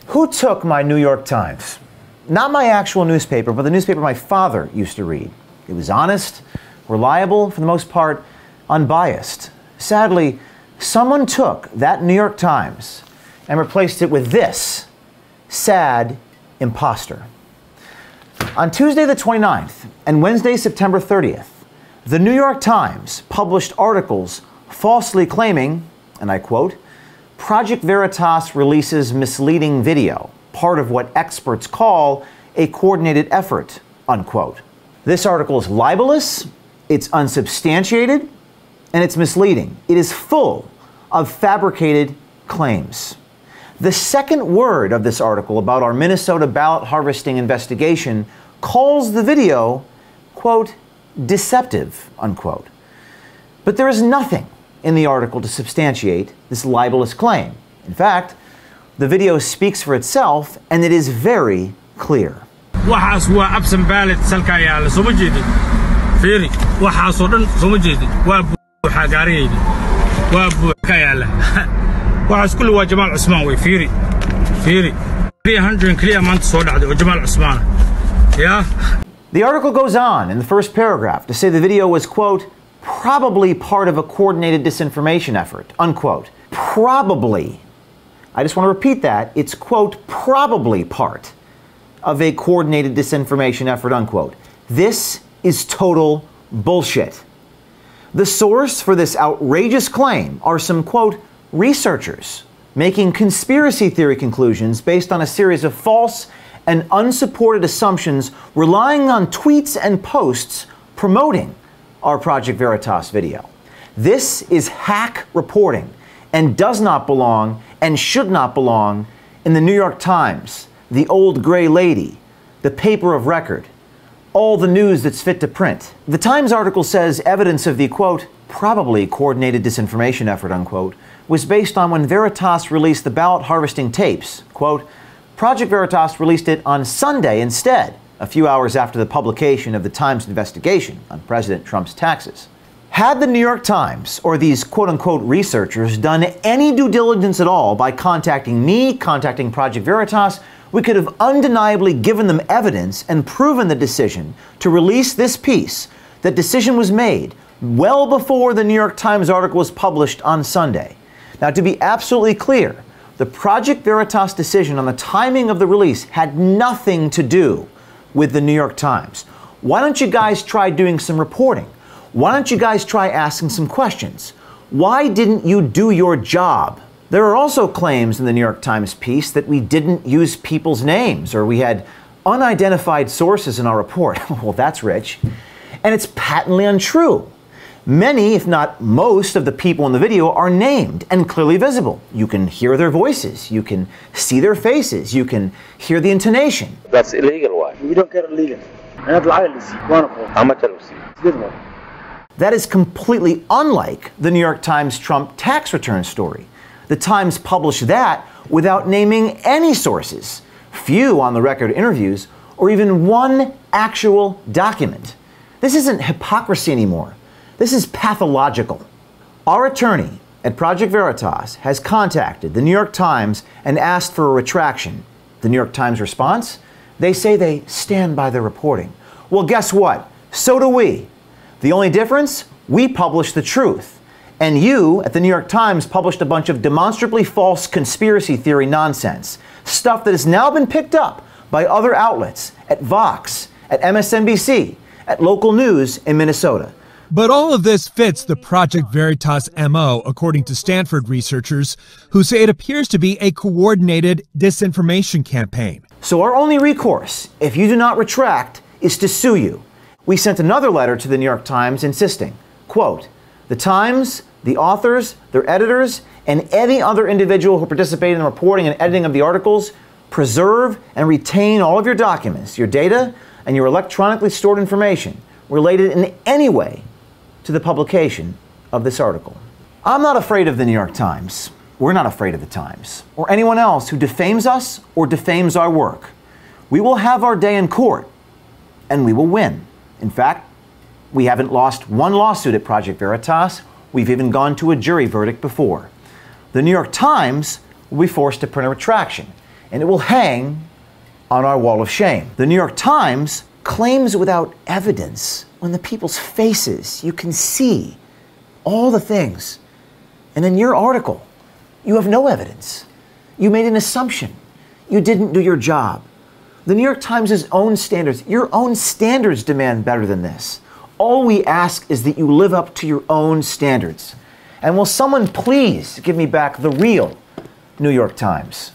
Who took my New York Times? Not my actual newspaper, but the newspaper my father used to read. It was honest, reliable, for the most part, unbiased. Sadly, someone took that New York Times and replaced it with this sad imposter. On Tuesday the 29th and Wednesday, September 30th, the New York Times published articles falsely claiming, and I quote, Project Veritas releases misleading video, part of what experts call a coordinated effort, unquote. This article is libelous, it's unsubstantiated, and it's misleading. It is full of fabricated claims. The second word of this article about our Minnesota ballot harvesting investigation calls the video, quote, deceptive, unquote. But there is nothing in the article to substantiate this libelous claim. In fact, the video speaks for itself, and it is very clear. waxaas waa absan baalad salka yaala soo jeedid fiiri waxaas oo dhan soo jeedid waa buuxa gaariyay waa buuxa yaala waxaas kullu waa Jamaal Cusmaan way fiiri 300 clear months soo dhacday oo Jamaal Cusmaan yeah. The article goes on in the first paragraph to say the video was, quote, probably part of a coordinated disinformation effort, unquote. Probably. I just want to repeat that. It's, quote, probably part of a coordinated disinformation effort, unquote. This is total bullshit. The source for this outrageous claim are some, quote, researchers making conspiracy theory conclusions based on a series of false and unsupported assumptions relying on tweets and posts promoting our Project Veritas video. This is hack reporting and does not belong and should not belong in the New York Times, the old gray lady, the paper of record, all the news that's fit to print. The Times article says evidence of the, quote, probably coordinated disinformation effort, unquote, was based on when Veritas released the ballot harvesting tapes. Quote, Project Veritas released it on Sunday instead, a few hours after the publication of the Times investigation on President Trump's taxes. Had the New York Times, or these quote-unquote researchers, done any due diligence at all by contacting me, contacting Project Veritas, we could have undeniably given them evidence and proven the decision to release this piece. That decision was made well before the New York Times article was published on Sunday. Now, to be absolutely clear, the Project Veritas decision on the timing of the release had nothing to do with the New York Times. Why don't you guys try doing some reporting? Why don't you guys try asking some questions? Why didn't you do your job? There are also claims in the New York Times piece that we didn't use people's names or we had unidentified sources in our report. Well, that's rich. And it's patently untrue. Many, if not most, of the people in the video are named and clearly visible. You can hear their voices. You can see their faces. You can hear the intonation. That's illegal. Why? We don't get illegal. How much are we? That is completely unlike the New York Times Trump tax return story. The Times published that without naming any sources, few on the record interviews, or even one actual document. This isn't hypocrisy anymore. This is pathological. Our attorney at Project Veritas has contacted the New York Times and asked for a retraction. The New York Times response? They say they stand by their reporting. Well, guess what? So do we. The only difference? We publish the truth. And you, at the New York Times, published a bunch of demonstrably false conspiracy theory nonsense. Stuff that has now been picked up by other outlets, at Vox, at MSNBC, at local news in Minnesota. But all of this fits the Project Veritas MO, according to Stanford researchers, who say it appears to be a coordinated disinformation campaign. So our only recourse, if you do not retract, is to sue you. We sent another letter to the New York Times insisting, quote, the Times, the authors, their editors, and any other individual who participated in the reporting and editing of the articles preserve and retain all of your documents, your data, and your electronically stored information related in any way to the publication of this article. I'm not afraid of the New York Times. We're not afraid of the Times or anyone else who defames us or defames our work. We will have our day in court and we will win. In fact, we haven't lost one lawsuit at Project Veritas. We've even gone to a jury verdict before. The New York Times will be forced to print a retraction. and it will hang on our wall of shame. The New York Times claims without evidence, on the people's faces, you can see all the things. And in your article, you have no evidence. You made an assumption. You didn't do your job. The New York Times' own standards, your own standards demand better than this. All we ask is that you live up to your own standards. And will someone please give me back the real New York Times?